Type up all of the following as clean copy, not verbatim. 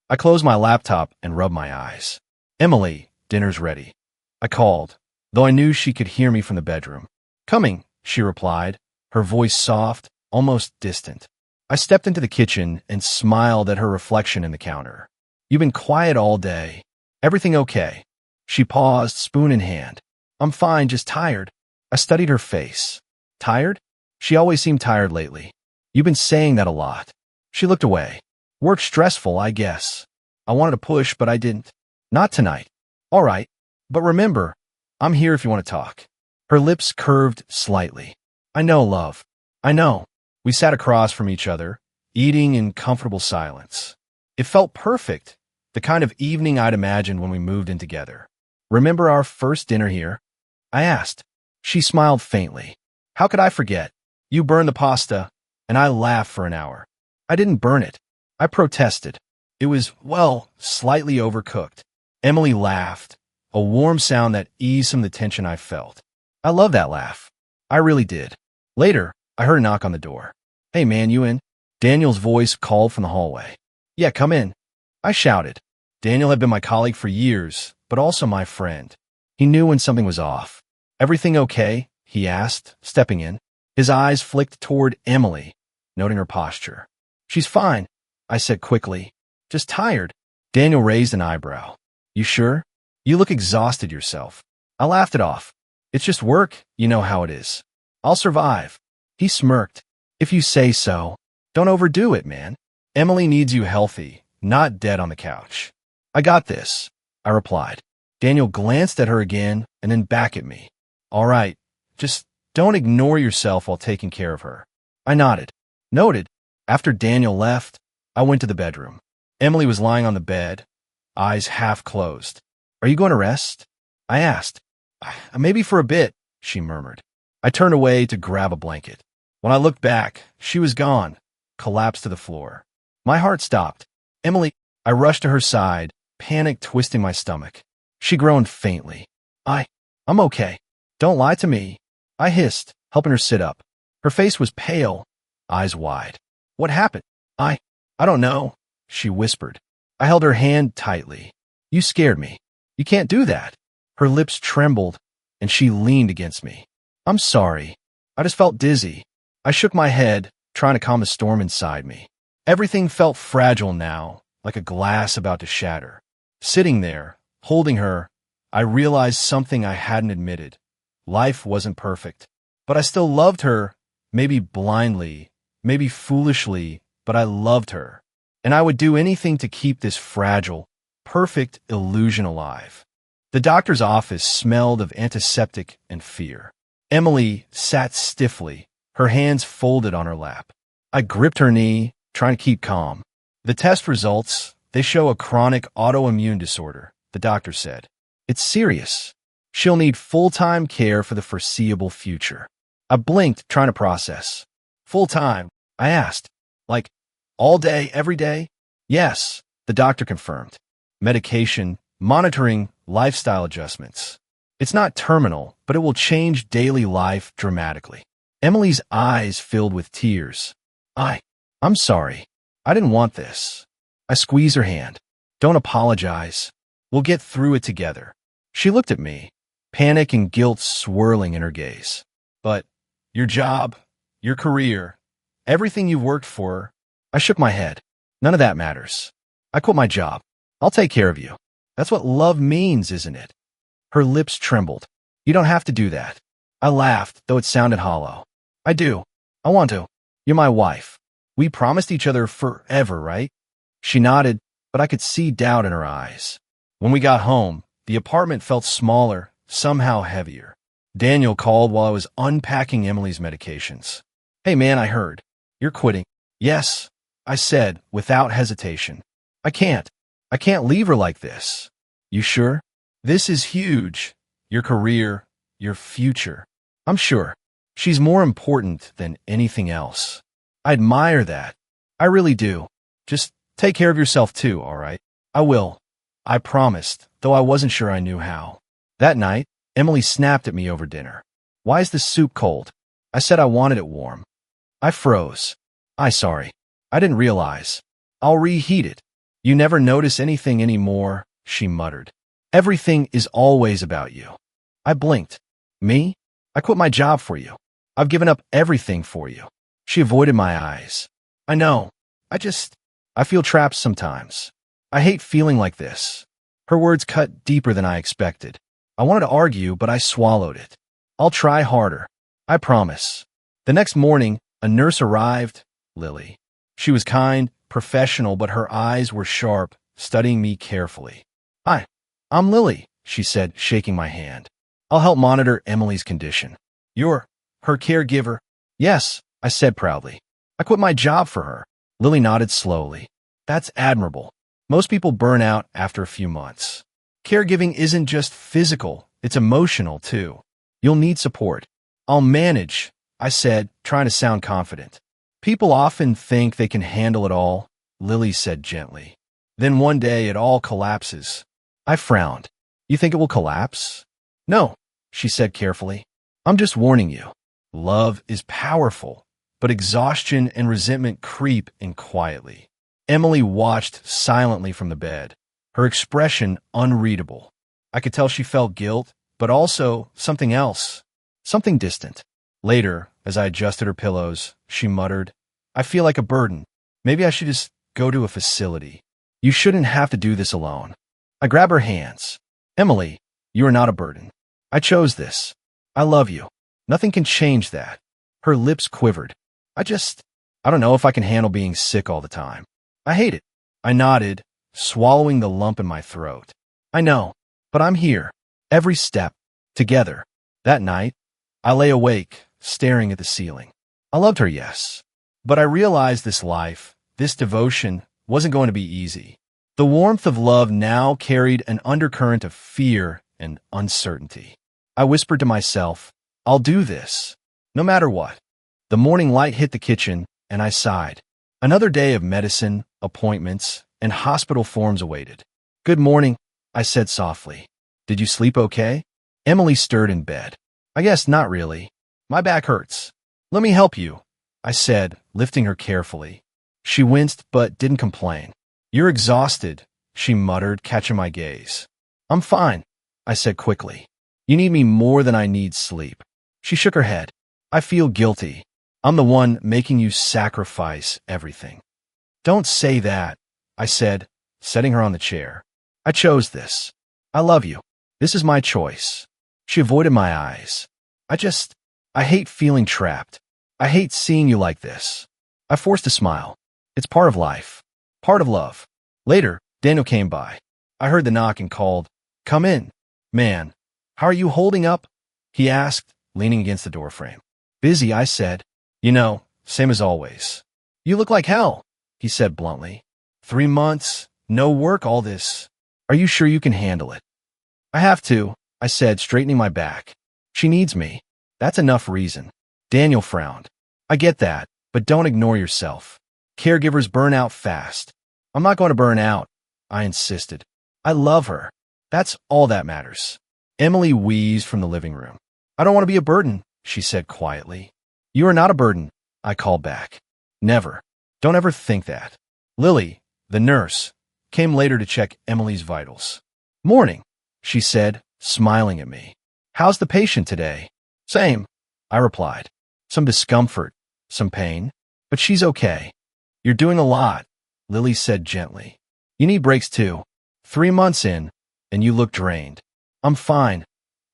I closed my laptop and rubbed my eyes. Emily, dinner's ready. I called, though I knew she could hear me from the bedroom. Coming, she replied, her voice soft, almost distant. I stepped into the kitchen and smiled at her reflection in the counter. You've been quiet all day. Everything okay? She paused, spoon in hand. I'm fine, just tired. I studied her face. Tired? She always seemed tired lately. You've been saying that a lot. She looked away. Work stressful, I guess. I wanted to push, but I didn't. Not tonight. All right. But remember, I'm here if you want to talk. Her lips curved slightly. I know, love. I know. We sat across from each other, eating in comfortable silence. It felt perfect, the kind of evening I'd imagined when we moved in together. Remember our first dinner here? I asked. She smiled faintly. How could I forget? You burned the pasta, and I laughed for an hour. I didn't burn it. I protested. It was, well, slightly overcooked. Emily laughed, a warm sound that eased some of the tension I felt. I loved that laugh. I really did. Later, I heard a knock on the door. Hey man, you in? Daniel's voice called from the hallway. Yeah, come in. I shouted. Daniel had been my colleague for years, but also my friend. He knew when something was off. Everything okay? He asked, stepping in. His eyes flicked toward Emily, noting her posture. She's fine, I said quickly. Just tired. Daniel raised an eyebrow. You sure? You look exhausted yourself. I laughed it off. It's just work, you know how it is. I'll survive. He smirked. If you say so. Don't overdo it, man. Emily needs you healthy, not dead on the couch. I got this, I replied. Daniel glanced at her again and then back at me. All right, just don't ignore yourself while taking care of her. I nodded. Noted. After Daniel left, I went to the bedroom. Emily was lying on the bed, eyes half closed. Are you going to rest? I asked. Maybe for a bit, she murmured. I turned away to grab a blanket. When I looked back, she was gone, collapsed to the floor. My heart stopped. Emily, I rushed to her side, panic twisting my stomach. She groaned faintly. I'm okay. Don't lie to me. I hissed, helping her sit up. Her face was pale, eyes wide. What happened? I don't know, she whispered. I held her hand tightly. You scared me. You can't do that. Her lips trembled, and she leaned against me. I'm sorry. I just felt dizzy. I shook my head, trying to calm the storm inside me. Everything felt fragile now, like a glass about to shatter. Sitting there, holding her, I realized something I hadn't admitted. Life wasn't perfect, but I still loved her, maybe blindly, maybe foolishly, but I loved her. And I would do anything to keep this fragile, perfect illusion alive. The doctor's office smelled of antiseptic and fear. Emily sat stiffly, her hands folded on her lap. I gripped her knee, trying to keep calm. The test results, they show a chronic autoimmune disorder, the doctor said. It's serious. She'll need full-time care for the foreseeable future. I blinked, trying to process. Full-time? I asked. Like, all day, every day? Yes, the doctor confirmed. Medication, monitoring, lifestyle adjustments. It's not terminal, but it will change daily life dramatically. Emily's eyes filled with tears. I'm sorry. I didn't want this. I squeezed her hand. Don't apologize. We'll get through it together. She looked at me, panic and guilt swirling in her gaze. But your job, your career, everything you've worked for. I shook my head. None of that matters. I quit my job. I'll take care of you. That's what love means, isn't it? Her lips trembled. You don't have to do that. I laughed, though it sounded hollow. I do. I want to. You're my wife. We promised each other forever, right? She nodded, but I could see doubt in her eyes. When we got home, the apartment felt smaller, somehow heavier. Daniel called while I was unpacking Emily's medications. Hey man, I heard. You're quitting. Yes, I said, without hesitation. I can't leave her like this. You sure? This is huge. Your career, your future. I'm sure. She's more important than anything else. I admire that. I really do. Just take care of yourself too, all right? I will. I promised, though I wasn't sure I knew how. That night, Emily snapped at me over dinner. Why is the soup cold? I said I wanted it warm. I froze. Sorry. I didn't realize. I'll reheat it. You never notice anything anymore, she muttered. Everything is always about you. I blinked. Me? I quit my job for you. I've given up everything for you. She avoided my eyes. I know. I feel trapped sometimes. I hate feeling like this. Her words cut deeper than I expected. I wanted to argue, but I swallowed it. I'll try harder. I promise. The next morning, a nurse arrived, Lily. She was kind, professional, but her eyes were sharp, studying me carefully. Hi, I'm Lily, she said, shaking my hand. I'll help monitor Emily's condition. You're her caregiver? Yes, I said proudly. I quit my job for her. Lily nodded slowly. That's admirable. Most people burn out after a few months. Caregiving isn't just physical, it's emotional too. You'll need support. I'll manage, I said, trying to sound confident. People often think they can handle it all, Lily said gently. Then one day it all collapses. I frowned. You think it will collapse? No, she said carefully. I'm just warning you. Love is powerful, but exhaustion and resentment creep in quietly. Emily watched silently from the bed, her expression unreadable. I could tell she felt guilt, but also something else, something distant. Later, as I adjusted her pillows, she muttered, I feel like a burden. Maybe I should just go to a facility. You shouldn't have to do this alone. I grabbed her hands. Emily, you are not a burden. I chose this. I love you. Nothing can change that. Her lips quivered. I don't know if I can handle being sick all the time. I hate it. I nodded, swallowing the lump in my throat. I know, but I'm here. Every step. Together. That night, I lay awake, staring at the ceiling. I loved her, yes. But I realized this life, this devotion, wasn't going to be easy. The warmth of love now carried an undercurrent of fear and uncertainty. I whispered to myself, I'll do this, no matter what. The morning light hit the kitchen, and I sighed. Another day of medicine, appointments, and hospital forms awaited. Good morning, I said softly. Did you sleep okay? Emily stirred in bed. I guess not really. My back hurts. Let me help you, I said, lifting her carefully. She winced but didn't complain. You're exhausted, she muttered, catching my gaze. I'm fine, I said quickly. You need me more than I need sleep. She shook her head. I feel guilty. I'm the one making you sacrifice everything. Don't say that, I said, setting her on the chair. I chose this. I love you. This is my choice. She avoided my eyes. I hate feeling trapped. I hate seeing you like this. I forced a smile. It's part of life. Part of love. Later, Daniel came by. I heard the knock and called, Come in. Man, how are you holding up? He asked, leaning against the doorframe. Busy, I said. You know, same as always. You look like hell, he said bluntly. 3 months, no work, all this. Are you sure you can handle it? I have to, I said, straightening my back. She needs me. That's enough reason. Daniel frowned. I get that, but don't ignore yourself. Caregivers burn out fast. I'm not going to burn out, I insisted. I love her. That's all that matters. Emily wheezed from the living room. I don't want to be a burden, she said quietly. You are not a burden, I called back. Never. Don't ever think that. Lily, the nurse, came later to check Emily's vitals. Morning, she said, smiling at me. How's the patient today? Same, I replied. Some discomfort, some pain, but she's okay. You're doing a lot, Lily said gently. You need breaks too. 3 months in, and you look drained. I'm fine,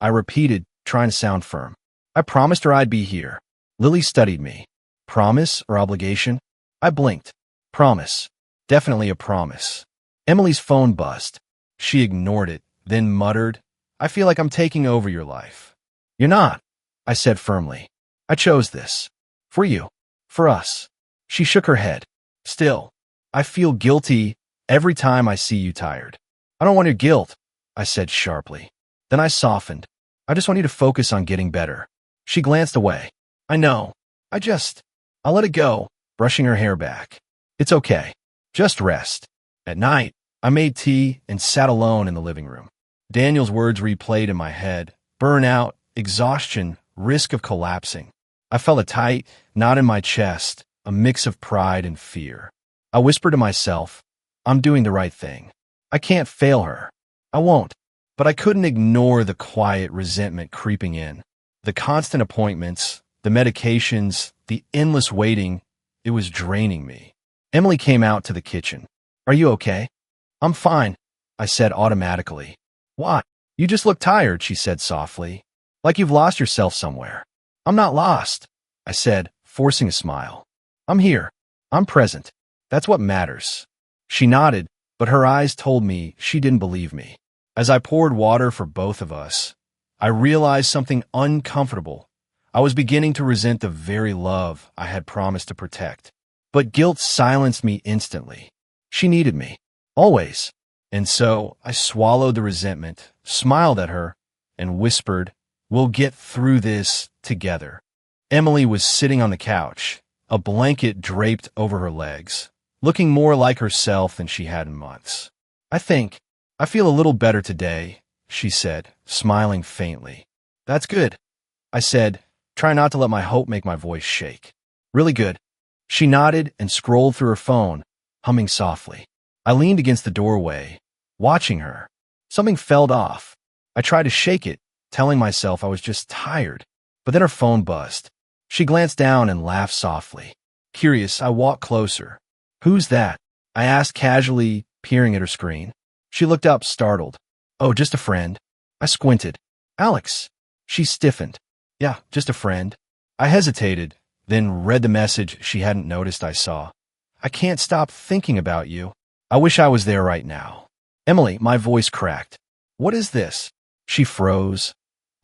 I repeated, trying to sound firm. I promised her I'd be here. Lily studied me. Promise or obligation? I blinked. Promise. Definitely a promise. Emily's phone buzzed. She ignored it, then muttered, I feel like I'm taking over your life. You're not, I said firmly. I chose this. For you. For us. She shook her head. Still, I feel guilty every time I see you tired. I don't want your guilt, I said sharply. Then I softened. I just want you to focus on getting better. She glanced away. I know. I'll let it go, brushing her hair back. It's okay. Just rest. At night, I made tea and sat alone in the living room. Daniel's words replayed in my head. Burnout, exhaustion, risk of collapsing. I felt a tight knot in my chest, a mix of pride and fear. I whispered to myself, I'm doing the right thing. I can't fail her. I won't. But I couldn't ignore the quiet resentment creeping in. The constant appointments, the medications, the endless waiting, it was draining me. Emily came out to the kitchen. Are you okay? I'm fine, I said automatically. Why? You just look tired, she said softly. Like you've lost yourself somewhere. I'm not lost, I said, forcing a smile. I'm here. I'm present. That's what matters. She nodded, but her eyes told me she didn't believe me. As I poured water for both of us, I realized something uncomfortable. I was beginning to resent the very love I had promised to protect. But guilt silenced me instantly. She needed me. Always. And so I swallowed the resentment, smiled at her, and whispered, "We'll get through this together." Emily was sitting on the couch, a blanket draped over her legs, looking more like herself than she had in months. I feel a little better today," she said, smiling faintly. "That's good," I said, trying not to let my hope make my voice shake. "Really good." She nodded and scrolled through her phone, humming softly. I leaned against the doorway, watching her. Something fell off. I tried to shake it, telling myself I was just tired. But then her phone buzzed. She glanced down and laughed softly. Curious, I walked closer. "Who's that?" I asked casually, peering at her screen. She looked up, startled. "Oh, just a friend." I squinted. "Alex." She stiffened. "Yeah, just a friend." I hesitated, then read the message she hadn't noticed I saw. "I can't stop thinking about you. I wish I was there right now." "Emily," my voice cracked. "What is this?" She froze,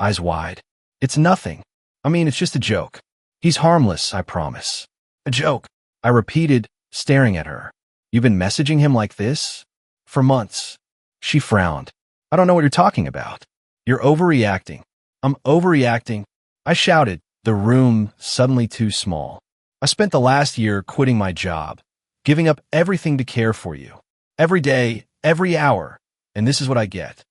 eyes wide. "It's nothing. I mean, it's just a joke. He's harmless, I promise." "A joke," I repeated, staring at her. "You've been messaging him like this?" "For months." She frowned. "I don't know what you're talking about." "You're overreacting." "I'm overreacting," I shouted, the room suddenly too small. "I spent the last year quitting my job, giving up everything to care for you. Every day, every hour, and this is what I get."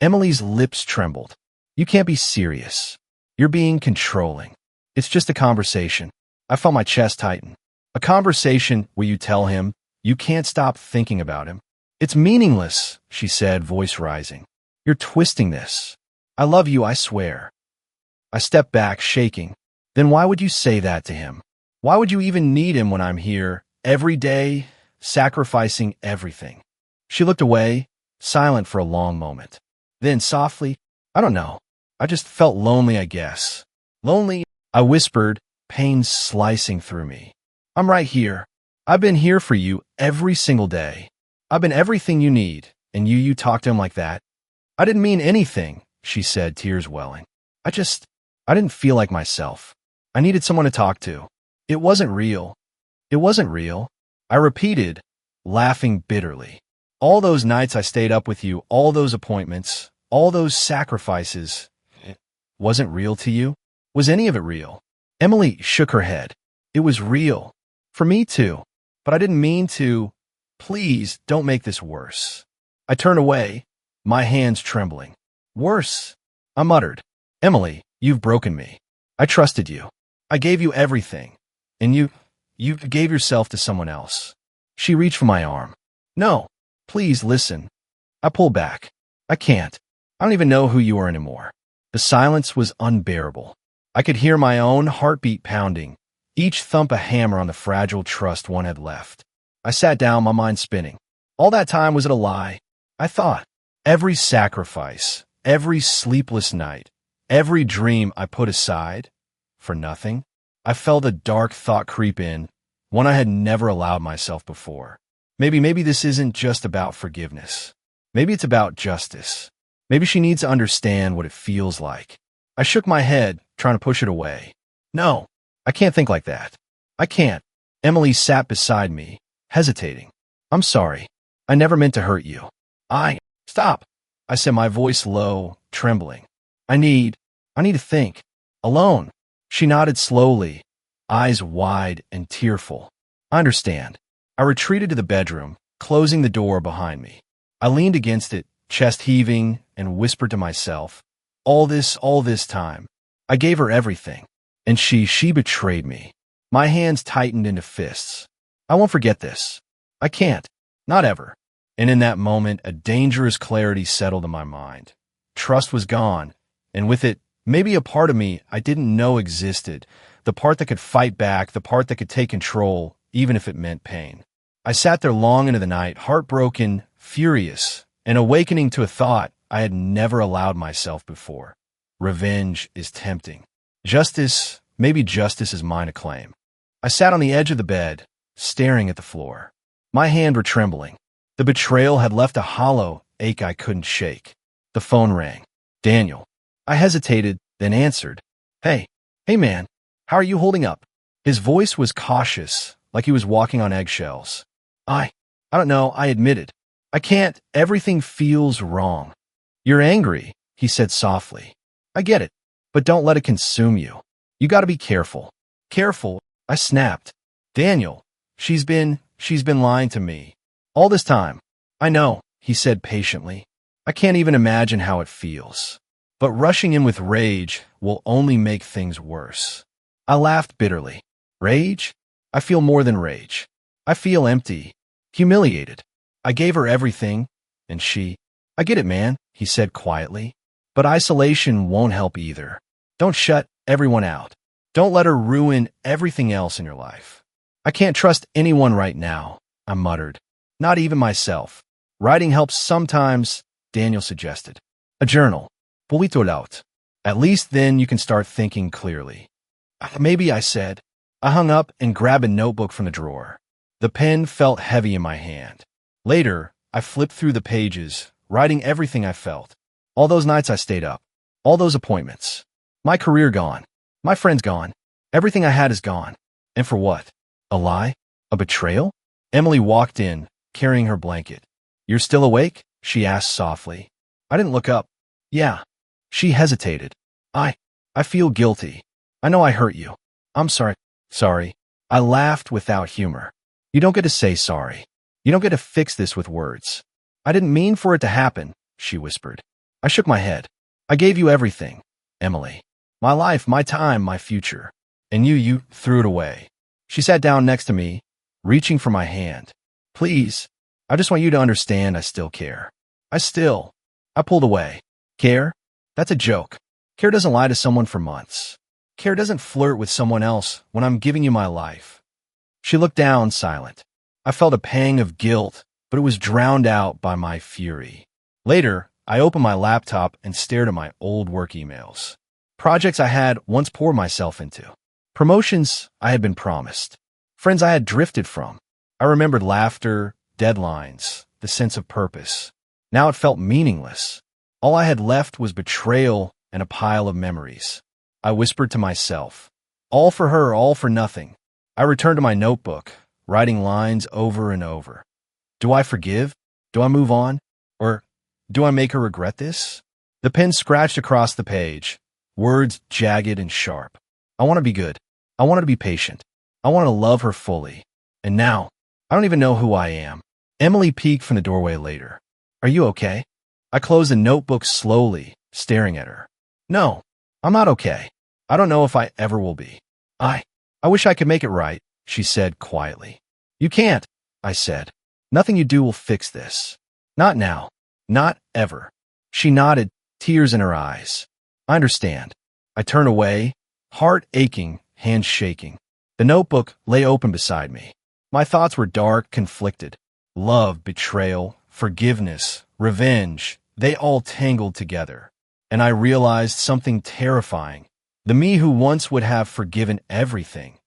Emily's lips trembled. "You can't be serious. You're being controlling. It's just a conversation." I felt my chest tighten. "A conversation where you tell him you can't stop thinking about him." "It's meaningless," she said, voice rising. "You're twisting this. I love you, I swear." I stepped back, shaking. "Then why would you say that to him? Why would you even need him when I'm here, every day, sacrificing everything?" She looked away, silent for a long moment. Then softly, "I don't know. I just felt lonely, I guess." "Lonely?" I whispered, pain slicing through me. "I'm right here. I've been here for you every single day. I've been everything you need, and you talk to him like that?" "I didn't mean anything," she said, tears welling. I didn't feel like myself. I needed someone to talk to. It wasn't real. It wasn't real," I repeated, laughing bitterly. "All those nights I stayed up with you, all those appointments, all those sacrifices, it wasn't real to you? Was any of it real?" Emily shook her head. "It was real. For me too. But I didn't mean to. Please don't make this worse." I turned away, my hands trembling. "Worse?" I muttered. "Emily, you've broken me. I trusted you. I gave you everything. And you gave yourself to someone else." She reached for my arm. "No, please listen." I pulled back. "I can't. I don't even know who you are anymore." The silence was unbearable. I could hear my own heartbeat pounding, each thump a hammer on the fragile trust one had left. I sat down, my mind spinning. All that time, was it a lie? I thought. Every sacrifice, every sleepless night, every dream I put aside, for nothing? I felt a dark thought creep in, one I had never allowed myself before. Maybe this isn't just about forgiveness. Maybe it's about justice. Maybe she needs to understand what it feels like. I shook my head, trying to push it away. "No, I can't think like that. I can't." Emily sat beside me, hesitating. "I'm sorry. I never meant to hurt you." Stop," I said, my voice low, trembling. I need to think. Alone." She nodded slowly, eyes wide and tearful. "I understand." I retreated to the bedroom, closing the door behind me. I leaned against it, chest heaving, and whispered to myself, all this time. I gave her everything, and she betrayed me." My hands tightened into fists. "I won't forget this. I can't." Not ever. And in that moment, a dangerous clarity settled in my mind. Trust was gone, and with it, maybe a part of me I didn't know existed, the part that could fight back, the part that could take control, even if it meant pain. I sat there long into the night, heartbroken, furious, and awakening to a thought I had never allowed myself before. Revenge is tempting. Justice, maybe justice is mine to claim. I sat on the edge of the bed, staring at the floor. My hands were trembling. The betrayal had left a hollow ache I couldn't shake. The phone rang. Daniel. I hesitated, then answered. Hey man, how are you holding up? His voice was cautious, like he was walking on eggshells. I don't know, I admitted. I can't, everything feels wrong. You're angry, he said softly. I get it, but don't let it consume you. You gotta be careful. Careful, I snapped. Daniel, she's been lying to me. All this time. I know, he said patiently. I can't even imagine how it feels. But rushing in with rage will only make things worse. I laughed bitterly. Rage? I feel more than rage. I feel empty, humiliated. I gave her everything, and I get it, man, he said quietly. But isolation won't help either. Don't shut everyone out. Don't let her ruin everything else in your life. I can't trust anyone right now, I muttered. Not even myself. Writing helps sometimes, Daniel suggested. A journal. Polito laut. At least then you can start thinking clearly. Maybe, I said. I hung up and grabbed a notebook from the drawer. The pen felt heavy in my hand. Later, I flipped through the pages, writing everything I felt. All those nights I stayed up. All those appointments. My career gone. My friends gone. Everything I had is gone. And for what? A lie? A betrayal? Emily walked in, carrying her blanket. You're still awake? She asked softly. I didn't look up. Yeah. She hesitated. I feel guilty. I know I hurt you. I'm sorry. Sorry. I laughed without humor. You don't get to say sorry. You don't get to fix this with words. I didn't mean for it to happen, she whispered. I shook my head. I gave you everything, Emily. My life, my time, my future. And you threw it away. She sat down next to me, reaching for my hand. Please, I just want you to understand I still care. I pulled away. Care? That's a joke. Care doesn't lie to someone for months. Care doesn't flirt with someone else when I'm giving you my life. She looked down, silent. I felt a pang of guilt, but it was drowned out by my fury. Later, I opened my laptop and stared at my old work emails. Projects I had once poured myself into. Promotions I had been promised. Friends I had drifted from. I remembered laughter, deadlines, the sense of purpose. Now it felt meaningless. All I had left was betrayal and a pile of memories. I whispered to myself, all for her, all for nothing. I returned to my notebook, writing lines over and over. Do I forgive? Do I move on? Or do I make her regret this? The pen scratched across the page, words jagged and sharp. I want to be good. I wanted to be patient. I want to love her fully. And now, I don't even know who I am. Emily peeked from the doorway later. Are you okay? I closed the notebook slowly, staring at her. No, I'm not okay. I don't know if I ever will be. I wish I could make it right, she said quietly. You can't, I said. Nothing you do will fix this. Not now. Not ever. She nodded, tears in her eyes. I understand. I turned away, heart aching, hands shaking. The notebook lay open beside me. My thoughts were dark, conflicted. Love, betrayal, forgiveness, revenge, they all tangled together. And I realized something terrifying. The me who once would have forgiven everything.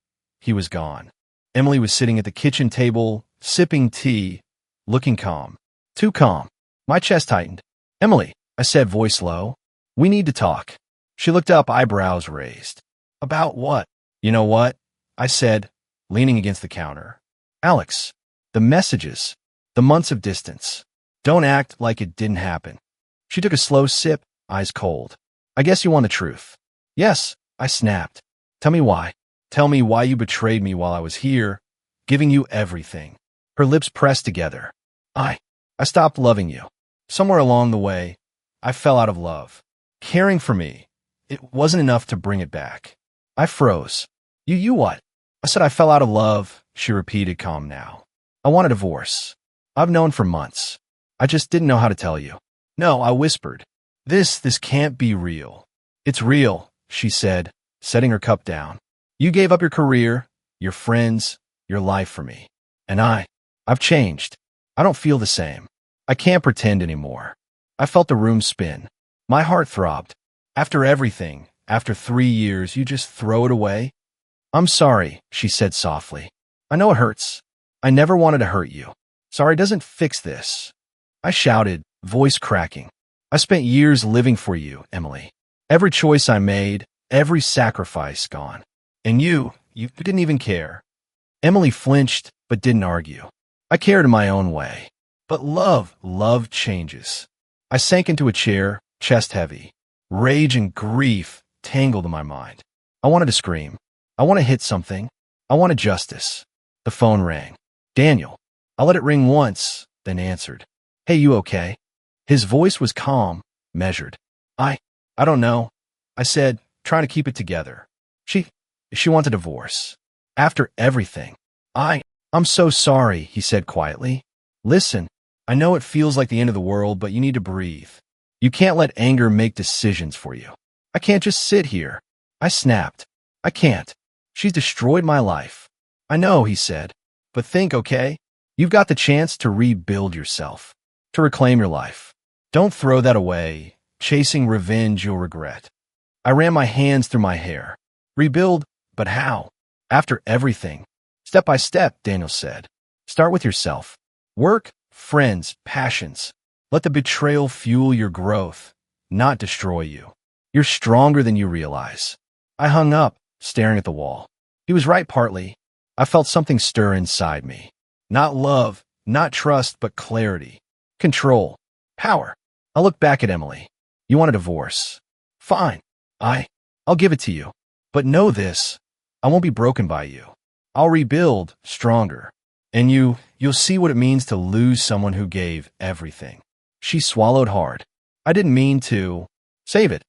He was gone. Emily was sitting at the kitchen table, sipping tea, looking calm. Too calm. My chest tightened. Emily, I said, voice low. We need to talk. She looked up, eyebrows raised. About what? You know what? I said, leaning against the counter. Alex, the messages, the months of distance. Don't act like it didn't happen. She took a slow sip, eyes cold. I guess you want the truth. Yes, I snapped. Tell me why. Tell me why you betrayed me while I was here, giving you everything. Her lips pressed together. I stopped loving you. Somewhere along the way, I fell out of love. Caring for me, it wasn't enough to bring it back. I froze. You what? I said I fell out of love, she repeated, calm now. I want a divorce. I've known for months. I just didn't know how to tell you. No, I whispered. This can't be real. It's real, she said, setting her cup down. You gave up your career, your friends, your life for me. And I've changed. I don't feel the same. I can't pretend anymore. I felt the room spin. My heart throbbed. After everything, after 3 years, you just throw it away? I'm sorry, she said softly. I know it hurts. I never wanted to hurt you. Sorry doesn't fix this. I shouted, voice cracking. I spent years living for you, Emily. Every choice I made, every sacrifice gone. And you didn't even care. Emily flinched, but didn't argue. I cared in my own way. But love changes. I sank into a chair, chest heavy. Rage and grief tangled in my mind. I wanted to scream. I want to hit something. I wanted justice. The phone rang. Daniel. I let it ring once, then answered. Hey, you okay? His voice was calm, measured. I don't know, I said, trying to keep it together. She wants a divorce. After everything. I'm so sorry, he said quietly. Listen, I know it feels like the end of the world, but you need to breathe. You can't let anger make decisions for you. I can't just sit here. I snapped. I can't. She's destroyed my life. I know, he said. But think, okay? You've got the chance to rebuild yourself, to reclaim your life. Don't throw that away, chasing revenge you'll regret. I ran my hands through my hair. Rebuild, but how? After everything. Step by step, Daniel said. Start with yourself. Work, friends, passions. Let the betrayal fuel your growth, not destroy you. You're stronger than you realize. I hung up, staring at the wall. He was right partly. I felt something stir inside me. Not love, not trust, but clarity. Control. Power. I looked back at Emily. You want a divorce? Fine. I'll give it to you. But know this, I won't be broken by you. I'll rebuild stronger. And you'll see what it means to lose someone who gave everything. She swallowed hard. I didn't mean to. Save it,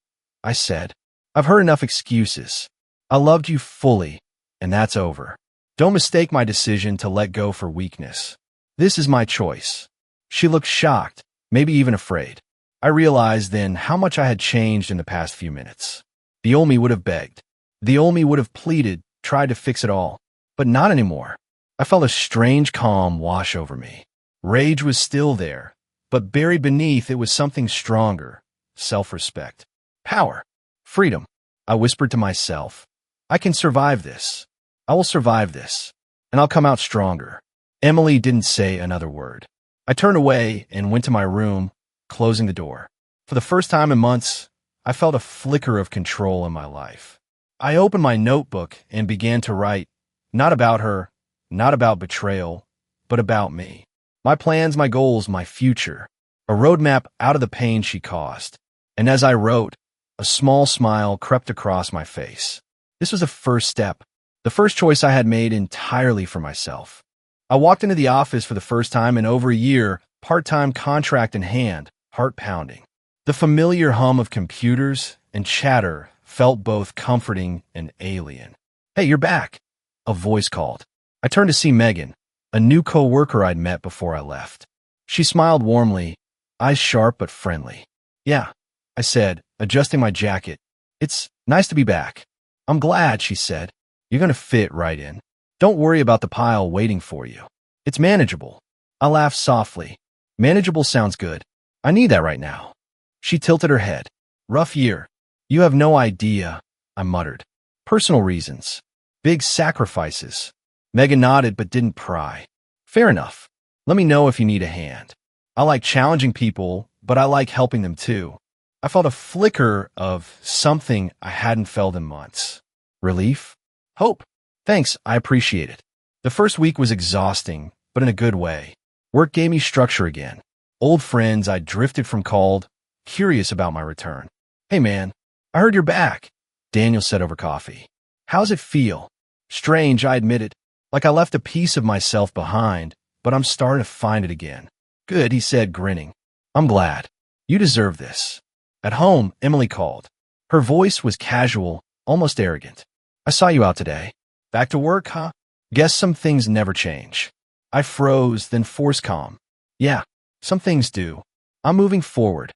I said. I've heard enough excuses. I loved you fully, and that's over. Don't mistake my decision to let go for weakness. This is my choice. She looked shocked, maybe even afraid. I realized then how much I had changed in the past few minutes. The old me would have begged. The old me would have pleaded, tried to fix it all. But not anymore. I felt a strange calm wash over me. Rage was still there, but buried beneath it was something stronger. Self-respect. Power. Freedom. I whispered to myself. I can survive this. I will survive this. And I'll come out stronger. Emily didn't say another word. I turned away and went to my room, closing the door. For the first time in months, I felt a flicker of control in my life. I opened my notebook and began to write, not about her, not about betrayal, but about me. My plans, my goals, my future. A roadmap out of the pain she caused. And as I wrote, a small smile crept across my face. This was a first step, the first choice I had made entirely for myself. I walked into the office for the first time in over a year, part-time contract in hand, heart pounding. The familiar hum of computers and chatter felt both comforting and alien. Hey, you're back, a voice called. I turned to see Megan, a new co-worker I'd met before I left. She smiled warmly, eyes sharp but friendly. Yeah, I said, adjusting my jacket. It's nice to be back. I'm glad, she said. You're going to fit right in. Don't worry about the pile waiting for you. It's manageable. I laughed softly. Manageable sounds good. I need that right now. She tilted her head. Rough year. You have no idea, I muttered. Personal reasons. Big sacrifices. Megan nodded but didn't pry. Fair enough. Let me know if you need a hand. I like challenging people, but I like helping them too. I felt a flicker of something I hadn't felt in months. Relief? Hope. Thanks, I appreciate it. The first week was exhausting, but in a good way. Work gave me structure again. Old friends I drifted from called, curious about my return. Hey man, I heard you're back, Daniel said over coffee. How's it feel? Strange, I admitted. Like I left a piece of myself behind, but I'm starting to find it again. Good, he said, grinning. I'm glad. You deserve this. At home, Emily called. Her voice was casual, almost arrogant. I saw you out today. Back to work, huh? Guess some things never change. I froze, then forced calm. Yeah, some things do. I'm moving forward.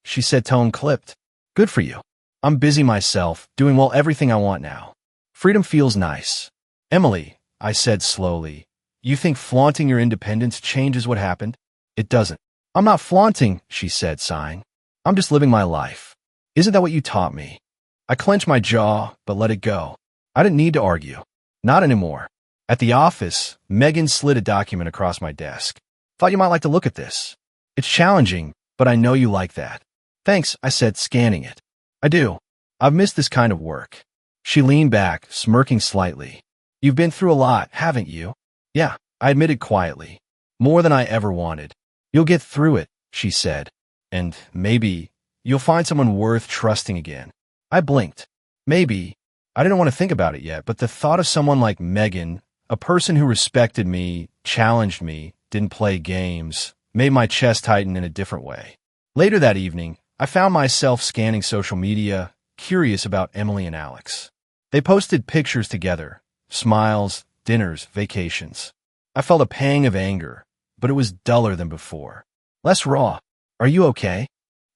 She said, tone clipped. Good for you. I'm busy myself, doing everything I want now. Freedom feels nice. Emily, I said slowly, you think flaunting your independence changes what happened? It doesn't. I'm not flaunting, she said, sighing. I'm just living my life. Isn't that what you taught me? I clenched my jaw, but let it go. I didn't need to argue. Not anymore. At the office, Megan slid a document across my desk. Thought you might like to look at this. It's challenging, but I know you like that. Thanks, I said, scanning it. I do. I've missed this kind of work. She leaned back, smirking slightly. You've been through a lot, haven't you? Yeah, I admitted quietly. More than I ever wanted. You'll get through it, she said. And maybe you'll find someone worth trusting again. I blinked. Maybe. I didn't want to think about it yet, but the thought of someone like Megan, a person who respected me, challenged me, didn't play games, made my chest tighten in a different way. Later that evening, I found myself scanning social media, curious about Emily and Alex. They posted pictures together, smiles, dinners, vacations. I felt a pang of anger, but it was duller than before. Less raw. Are you okay?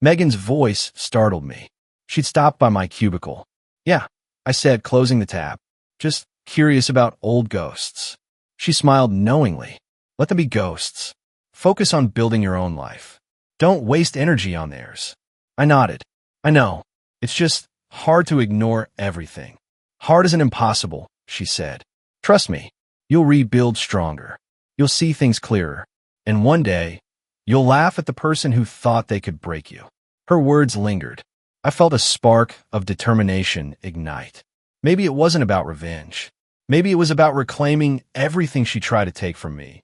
Megan's voice startled me. She'd stopped by my cubicle. Yeah, I said, closing the tab. Just curious about old ghosts. She smiled knowingly. Let them be ghosts. Focus on building your own life. Don't waste energy on theirs. I nodded. I know. It's just hard to ignore everything. Hard isn't impossible, she said. Trust me. You'll rebuild stronger. You'll see things clearer. And one day, you'll laugh at the person who thought they could break you. Her words lingered. I felt a spark of determination ignite. Maybe it wasn't about revenge. Maybe it was about reclaiming everything she tried to take from me.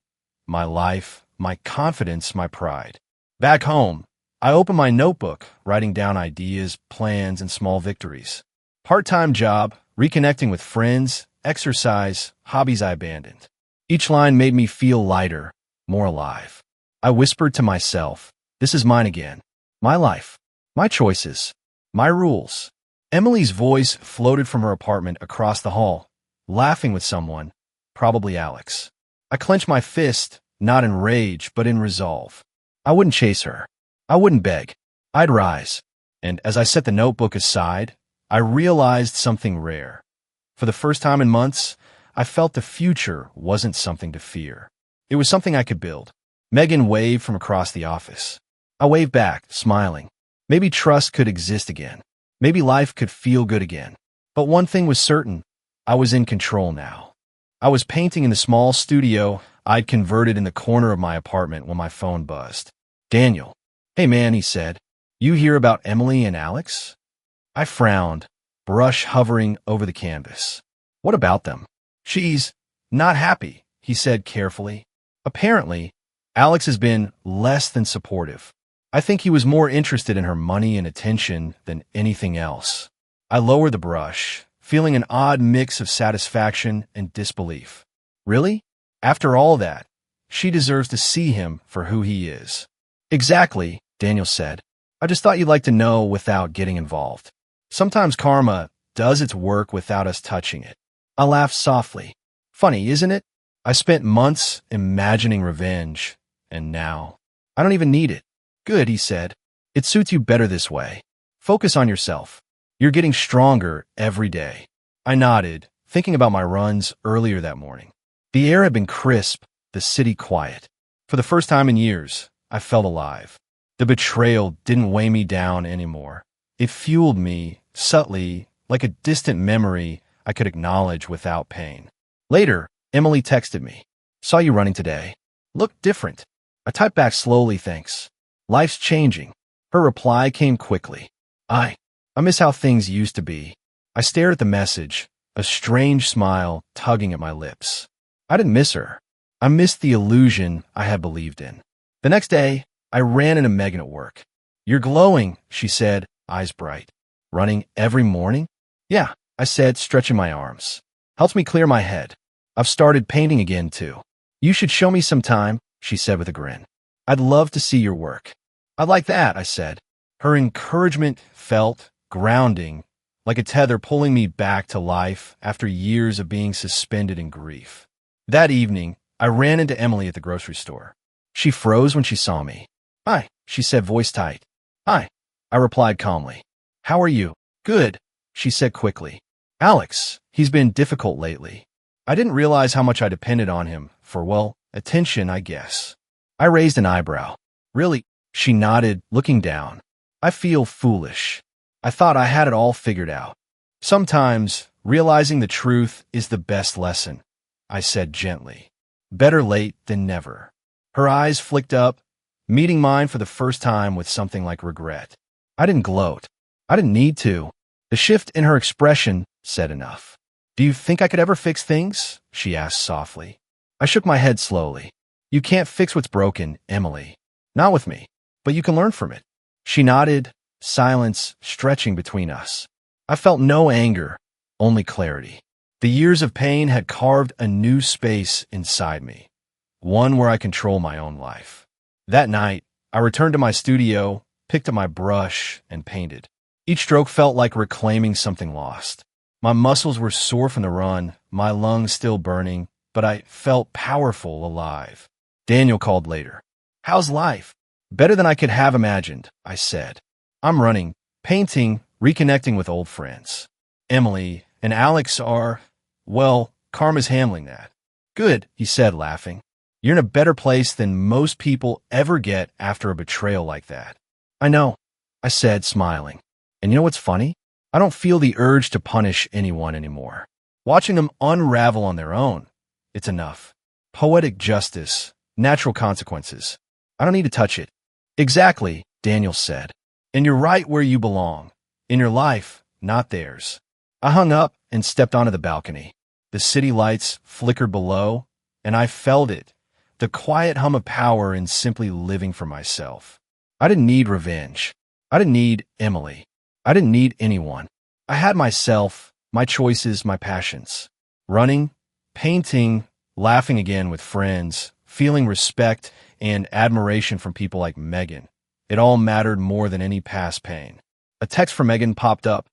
My life, my confidence, my pride. Back home, I opened my notebook, writing down ideas, plans, and small victories. Part-time job, reconnecting with friends, exercise, hobbies I abandoned. Each line made me feel lighter, more alive. I whispered to myself, this is mine again. My life. My choices. My rules. Emily's voice floated from her apartment across the hall, laughing with someone, probably Alex. I clenched my fist, not in rage, but in resolve. I wouldn't chase her. I wouldn't beg. I'd rise. And as I set the notebook aside, I realized something rare. For the first time in months, I felt the future wasn't something to fear. It was something I could build. Megan waved from across the office. I waved back, smiling. Maybe trust could exist again. Maybe life could feel good again. But one thing was certain. I was in control now. I was painting in the small studio I'd converted in the corner of my apartment when my phone buzzed. Daniel. Hey man, he said. You hear about Emily and Alex? I frowned, brush hovering over the canvas. What about them? She's not happy, he said carefully. Apparently, Alex has been less than supportive. I think he was more interested in her money and attention than anything else. I lowered the brush, feeling an odd mix of satisfaction and disbelief. Really? After all that, she deserves to see him for who he is. Exactly, Daniel said. I just thought you'd like to know without getting involved. Sometimes karma does its work without us touching it. I laughed softly. Funny, isn't it? I spent months imagining revenge, and now I don't even need it. Good, he said. It suits you better this way. Focus on yourself. You're getting stronger every day. I nodded, thinking about my runs earlier that morning. The air had been crisp, the city quiet. For the first time in years, I felt alive. The betrayal didn't weigh me down anymore. It fueled me, subtly, like a distant memory I could acknowledge without pain. Later, Emily texted me. Saw you running today. Looked different. I typed back slowly, thanks. Life's changing. Her reply came quickly. I miss how things used to be. I stared at the message, a strange smile tugging at my lips. I didn't miss her. I missed the illusion I had believed in. The next day, I ran into Megan at work. You're glowing, she said, eyes bright. Running every morning? Yeah, I said, stretching my arms. Helps me clear my head. I've started painting again, too. You should show me some time, she said with a grin. I'd love to see your work. I'd like that, I said. Her encouragement felt grounding, like a tether pulling me back to life after years of being suspended in grief. That evening, I ran into Emily at the grocery store. She froze when she saw me. Hi, she said, voice tight. Hi, I replied calmly. How are you? Good, she said quickly. Alex, he's been difficult lately. I didn't realize how much I depended on him for, well, attention, I guess. I raised an eyebrow. Really? She nodded, looking down. I feel foolish. I thought I had it all figured out. Sometimes, realizing the truth is the best lesson, I said gently. Better late than never. Her eyes flicked up, meeting mine for the first time with something like regret. I didn't gloat. I didn't need to. The shift in her expression said enough. Do you think I could ever fix things? She asked softly. I shook my head slowly. You can't fix what's broken, Emily. Not with me, but you can learn from it. She nodded, silence stretching between us. I felt no anger, only clarity. The years of pain had carved a new space inside me, one where I control my own life. That night, I returned to my studio, picked up my brush, and painted. Each stroke felt like reclaiming something lost. My muscles were sore from the run, my lungs still burning, but I felt powerful, alive. Daniel called later. How's life? Better than I could have imagined, I said. I'm running, painting, reconnecting with old friends. Emily and Alex are, well, karma's handling that. Good, he said, laughing. You're in a better place than most people ever get after a betrayal like that. I know, I said, smiling. And you know what's funny? I don't feel the urge to punish anyone anymore. Watching them unravel on their own, it's enough. Poetic justice, natural consequences. I don't need to touch it. Exactly, Daniel said. And you're right where you belong. In your life, not theirs. I hung up and stepped onto the balcony. The city lights flickered below, and I felt it. The quiet hum of power in simply living for myself. I didn't need revenge. I didn't need Emily. I didn't need anyone. I had myself, my choices, my passions. Running, painting, laughing again with friends, feeling respect and admiration from people like Megan. It all mattered more than any past pain. A text from Megan popped up.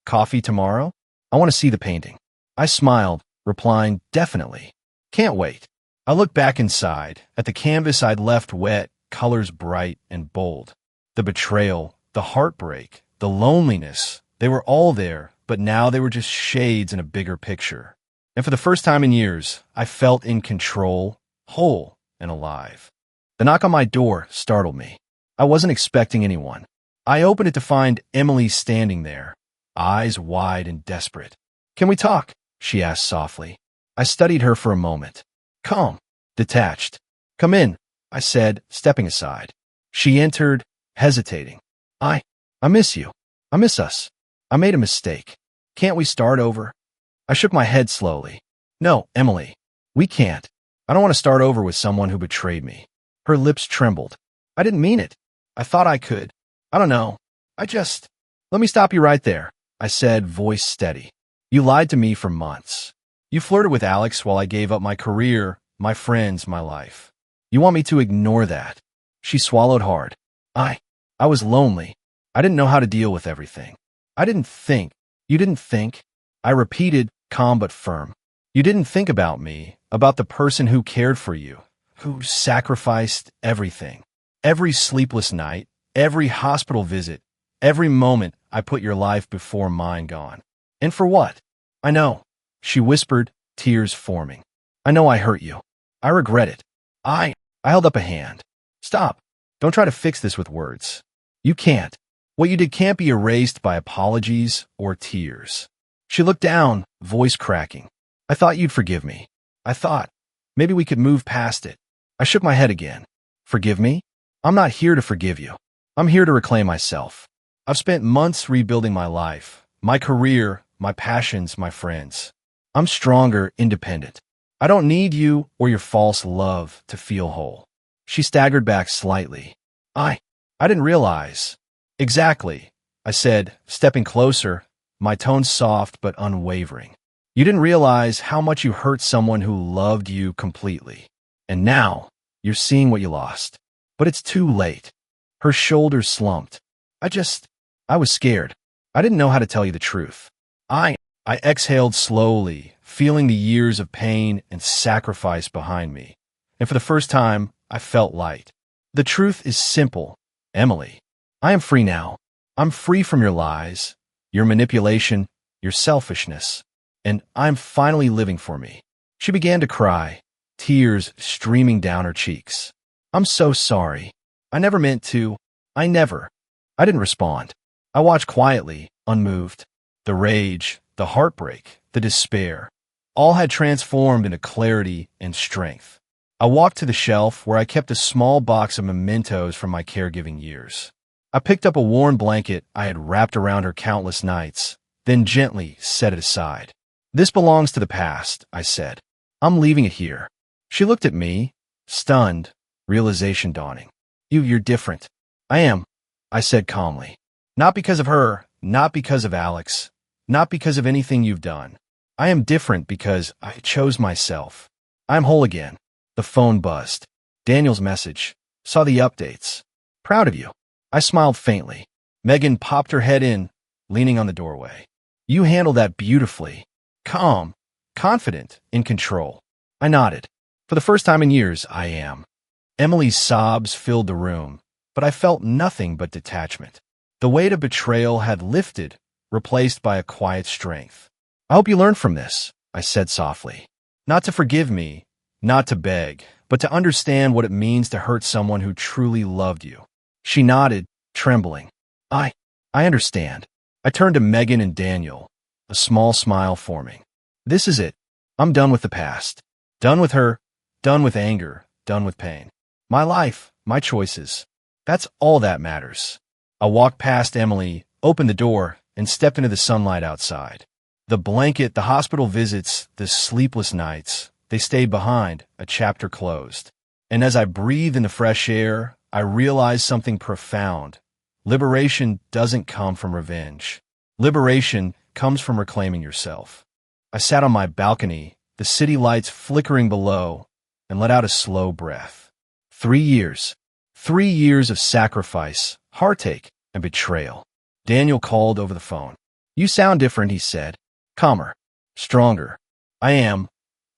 Coffee tomorrow? I want to see the painting. I smiled, replying, definitely. Can't wait. I looked back inside, at the canvas I'd left wet, colors bright and bold. The betrayal, the heartbreak, the loneliness, they were all there, but now they were just shades in a bigger picture. And for the first time in years, I felt in control, whole, and alive. The knock on my door startled me. I wasn't expecting anyone. I opened it to find Emily standing there, eyes wide and desperate. Can we talk? She asked softly. I studied her for a moment. Calm, detached. Come in, I said, stepping aside. She entered, hesitating. I miss you. I miss us. I made a mistake. Can't we start over? I shook my head slowly. No, Emily, we can't. I don't want to start over with someone who betrayed me. Her lips trembled. I didn't mean it. I thought I could. I don't know. Let me stop you right there, I said, voice steady. You lied to me for months. You flirted with Alex while I gave up my career, my friends, my life. You want me to ignore that? She swallowed hard. I was lonely. I didn't know how to deal with everything. I didn't think. You didn't think. I repeated, calm but firm. You didn't think about me, about the person who cared for you, who sacrificed everything. Every sleepless night, every hospital visit, every moment I put your life before mine gone. And for what? I know, she whispered, tears forming. I know I hurt you. I regret it. I held up a hand. Stop. Don't try to fix this with words. You can't. What you did can't be erased by apologies or tears. She looked down, voice cracking. I thought you'd forgive me. I thought maybe we could move past it. I shook my head again. Forgive me? I'm not here to forgive you. I'm here to reclaim myself. I've spent months rebuilding my life, my career, my passions, my friends. I'm stronger, independent. I don't need you or your false love to feel whole. She staggered back slightly. I didn't realize. Exactly, I said, stepping closer, my tone soft but unwavering. You didn't realize how much you hurt someone who loved you completely. And now, you're seeing what you lost. But it's too late. Her shoulders slumped. I was scared. I didn't know how to tell you the truth. I exhaled slowly, feeling the years of pain and sacrifice behind me. And for the first time, I felt light. The truth is simple, Emily. I am free now. I'm free from your lies, your manipulation, your selfishness, and I'm finally living for me. She began to cry, tears streaming down her cheeks. I'm so sorry. I never meant to. I never. I didn't respond. I watched quietly, unmoved. The rage, the heartbreak, the despair, all had transformed into clarity and strength. I walked to the shelf where I kept a small box of mementos from my caregiving years. I picked up a worn blanket I had wrapped around her countless nights, then gently set it aside. This belongs to the past, I said. I'm leaving it here. She looked at me, stunned, realization dawning. You're different. I am, I said calmly. Not because of her, not because of Alex, not because of anything you've done. I am different because I chose myself. I'm whole again. The phone buzzed. Daniel's message. Saw the updates. Proud of you. I smiled faintly. Megan popped her head in, leaning on the doorway. You handled that beautifully. Calm, confident, in control. I nodded. For the first time in years, I am. Emily's sobs filled the room, but I felt nothing but detachment. The weight of betrayal had lifted, replaced by a quiet strength. I hope you learned from this, I said softly. Not to forgive me, not to beg, but to understand what it means to hurt someone who truly loved you. She nodded, trembling. I understand. I turned to Megan and Daniel, a small smile forming. This is it. I'm done with the past. Done with her, done with anger, done with pain. My life, my choices. That's all that matters. I walked past Emily, opened the door, and stepped into the sunlight outside. The blanket, the hospital visits, the sleepless nights, they stayed behind, a chapter closed. And as I breathed in the fresh air, I realized something profound. Liberation doesn't come from revenge. Liberation comes from reclaiming yourself. I sat on my balcony, the city lights flickering below, and let out a slow breath. 3 years. 3 years of sacrifice, heartache, and betrayal. Daniel called over the phone. You sound different, he said. Calmer. Stronger. I am,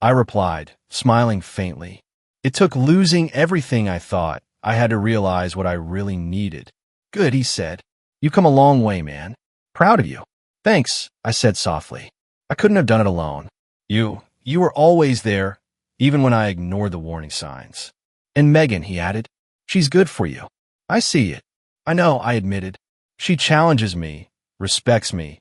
I replied, smiling faintly. It took losing everything I thought I had to realize what I really needed. Good, he said. You've come a long way, man. Proud of you. Thanks, I said softly. I couldn't have done it alone. You were always there, even when I ignored the warning signs. And Megan, he added, she's good for you. I see it. I know, I admitted. She challenges me, respects me,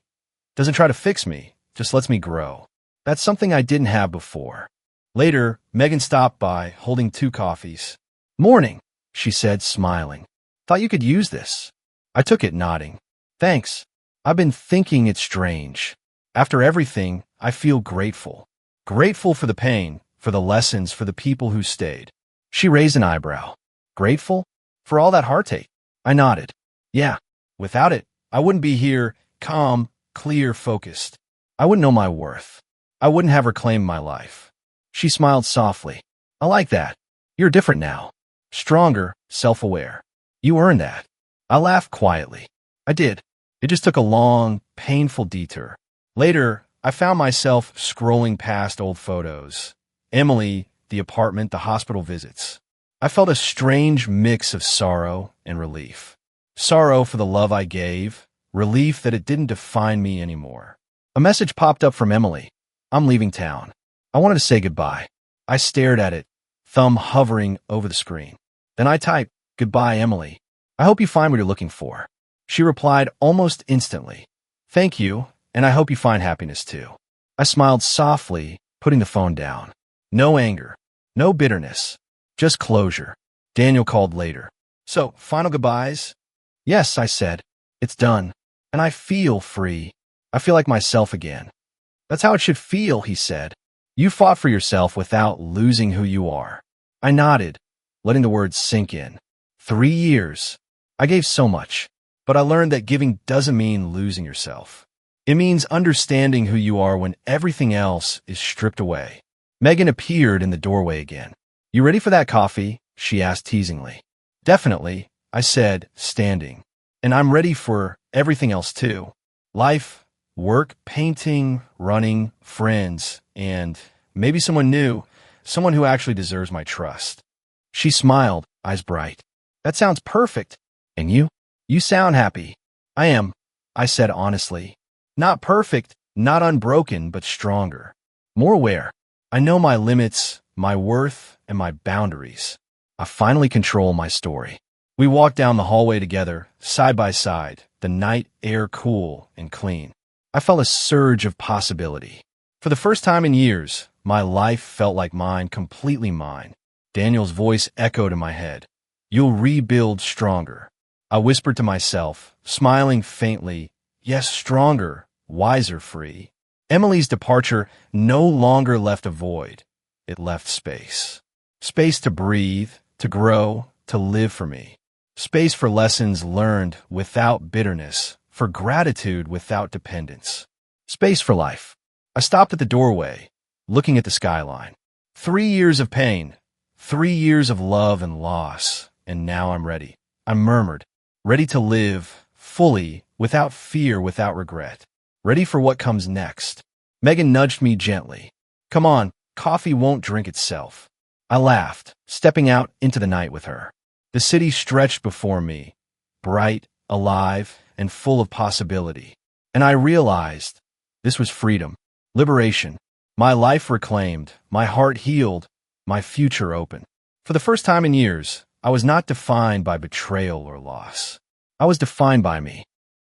doesn't try to fix me, just lets me grow. That's something I didn't have before. Later, Megan stopped by, holding 2 coffees. Morning, she said, smiling. Thought you could use this. I took it, nodding. Thanks. I've been thinking it's strange. After everything, I feel grateful. Grateful for the pain, for the lessons, for the people who stayed. She raised an eyebrow. Grateful? For all that heartache? I nodded. Yeah. Without it, I wouldn't be here, calm, clear, focused. I wouldn't know my worth. I wouldn't have reclaimed my life. She smiled softly. I like that. You're different now. Stronger, self-aware. You earned that. I laughed quietly. I did. It just took a long, painful detour. Later, I found myself scrolling past old photos. Emily, the apartment, the hospital visits. I felt a strange mix of sorrow and relief. Sorrow for the love I gave, relief that it didn't define me anymore. A message popped up from Emily. I'm leaving town. I wanted to say goodbye. I stared at it, thumb hovering over the screen. Then I typed, Goodbye, Emily. I hope you find what you're looking for. She replied almost instantly. Thank you, and I hope you find happiness too. I smiled softly, putting the phone down. No anger, no bitterness, just closure. Daniel called later. So, final goodbyes? Yes, I said. It's done, and I feel free. I feel like myself again. That's how it should feel, he said. You fought for yourself without losing who you are. I nodded, letting the words sink in. 3 years. I gave so much, but I learned that giving doesn't mean losing yourself. It means understanding who you are when everything else is stripped away. Megan appeared in the doorway again. You ready for that coffee? She asked teasingly. Definitely, I said, standing. And I'm ready for everything else too. Life, work, painting, running, friends, and maybe someone new, someone who actually deserves my trust. She smiled, eyes bright. That sounds perfect. And you? You sound happy. I am, I said honestly. Not perfect, not unbroken, but stronger. More aware. I know my limits, my worth, and my boundaries. I finally control my story. We walked down the hallway together, side by side, the night air cool and clean. I felt a surge of possibility. For the first time in years, my life felt like mine, completely mine. Daniel's voice echoed in my head. You'll rebuild stronger. I whispered to myself, smiling faintly, yes, stronger, wiser, free. Emily's departure no longer left a void. It left space. Space to breathe, to grow, to live for me. Space for lessons learned without bitterness, for gratitude without dependence. Space for life. I stopped at the doorway, looking at the skyline. 3 years of pain, 3 years of love and loss, and now I'm ready. I murmured, ready to live fully, without fear, without regret. Ready for what comes next. Megan nudged me gently. Come on, coffee won't drink itself. I laughed, stepping out into the night with her. The city stretched before me, bright, alive, and full of possibility. And I realized this was freedom, liberation, my life reclaimed, my heart healed, my future open. For the first time in years, I was not defined by betrayal or loss. I was defined by me.